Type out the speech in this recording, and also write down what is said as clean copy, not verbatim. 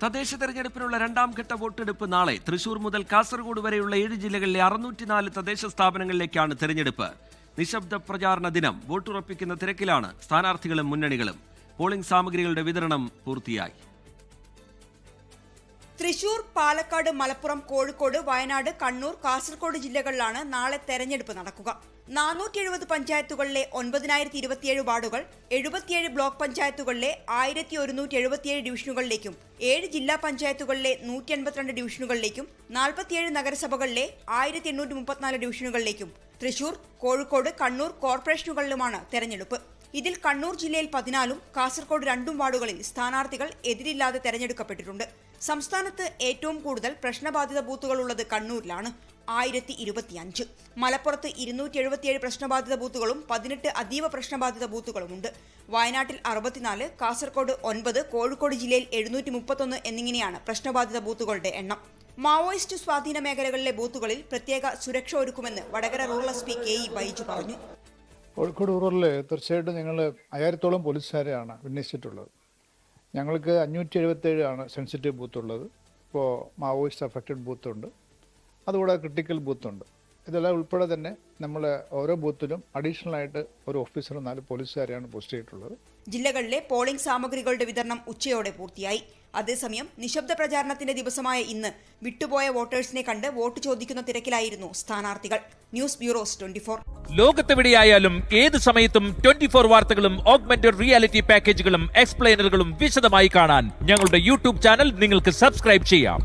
തദ്ദേശ തെരഞ്ഞെടുപ്പിനുള്ള രണ്ടാം ഘട്ട വോട്ടെടുപ്പ് നാളെ. തൃശൂർ മുതൽ കാസർഗോഡ് വരെയുള്ള 7 ജില്ലകളിലെ 604 തദ്ദേശ സ്ഥാപനങ്ങളിലേക്കാണ് തെരഞ്ഞെടുപ്പ്. നിശബ്ദ പ്രചാരണ ദിനം. വോട്ടുറപ്പിക്കുന്ന തിരക്കിലാണ് സ്ഥാനാർത്ഥികളും മുന്നണികളും. പോളിംഗ് സാമഗ്രികളുടെ വിതരണം പൂർത്തിയായി. തൃശൂർ, പാലക്കാട്, മലപ്പുറം, കോഴിക്കോട്, വയനാട്, കണ്ണൂർ, കാസർഗോഡ് ജില്ലകളിലാണ് നാളെ തെരഞ്ഞെടുപ്പ് നടക്കുക. 470 പഞ്ചായത്തുകളിലെ 9027 വാർഡുകൾ, 77 ബ്ലോക്ക് പഞ്ചായത്തുകളിലെ 1177 ഡിവിഷനുകളിലേക്കും 7 ജില്ലാ പഞ്ചായത്തുകളിലെ 182 ഡിവിഷനുകളിലേക്കും 47 നഗരസഭകളിലെ 1834 ഡിവിഷനുകളിലേക്കും തൃശൂർ, കോഴിക്കോട്, കണ്ണൂർ കോർപ്പറേഷനുകളിലുമാണ് തെരഞ്ഞെടുപ്പ്. ഇതിൽ കണ്ണൂർ ജില്ലയിൽ 14ഉം കാസർഗോഡ് 2 വാർഡുകളിൽ സ്ഥാനാർത്ഥികൾ എതിരില്ലാതെ തെരഞ്ഞെടുക്കപ്പെട്ടിട്ടുണ്ട്. സംസ്ഥാനത്ത് ഏറ്റവും കൂടുതൽ പ്രശ്നബാധിത ബൂത്തുകളുള്ളത് കണ്ണൂരിലാണ്, 1025. മലപ്പുറത്ത് 277 പ്രശ്നബാധിത ബൂത്തുകളും 18 അതീവ പ്രശ്നബാധിത ബൂത്തുകളുമുണ്ട്. വയനാട്ടിൽ 64, കാസർഗോഡ് 9, കോഴിക്കോട് ജില്ലയിൽ 731 എന്നിങ്ങനെയാണ് പ്രശ്നബാധിത ബൂത്തുകളുടെ എണ്ണം. മാവോയിസ്റ്റ് സ്വാധീന മേഖലകളിലെ ബൂത്തുകളിൽ പ്രത്യേക സുരക്ഷ ഒരുക്കുമെന്ന് Vadakara rural S P KE Baiju പറഞ്ഞു. കോഴിക്കോട് റൂറലിൽ തീർച്ചയായിട്ടും ഞങ്ങൾ 1000-ഓളം പോലീസുകാരെയാണ് വിന്യസിച്ചിട്ടുള്ളത്. ഞങ്ങൾക്ക് 577 ആണ് സെൻസിറ്റീവ് ബൂത്തുള്ളത്. ഇപ്പോൾ മാവോയിസ്റ്റ് അഫക്റ്റഡ് ബൂത്തുണ്ട്, അതുകൂടാതെ ക്രിട്ടിക്കൽ ബൂത്തുണ്ട്. ഇതെല്ലാം ഉൾപ്പെടെ തന്നെ നമ്മൾ ഓരോ ബൂത്തിലും അഡീഷണൽ ആയിട്ട് ഒരു ഓഫീസറും 4 പോലീസുകാരെയാണ് പോസ്റ്റ് ചെയ്തിട്ടുള്ളത്. ജില്ലകളിലെ പോളിംഗ് സാമഗ്രികളുടെ വിതരണം ഉച്ചയോടെ പൂർത്തിയായി. അതേസമയം നിശബ്ദ പ്രചാരണത്തിന്റെ ദിവസമായ ഇന്ന് വിട്ടുപോയ വോട്ടേഴ്സിനെ കണ്ട് വോട്ട് ചോദിക്കുന്ന തിരക്കിലായിരുന്നു സ്ഥാനാർത്ഥികൾ. News bureau 24. ലോകത്തെവിടെയായാലും ഏത് സമയത്തും 24 വാർത്തകളും ഓഗ്മെന്റഡ് റിയാലിറ്റി പാക്കേജുകളും എക്സ്പ്ലെയിനറുകളും വിശദമായി കാണാൻ ഞങ്ങളുടെ യൂട്യൂബ് ചാനൽ നിങ്ങൾക്ക് സബ്സ്ക്രൈബ് ചെയ്യാം.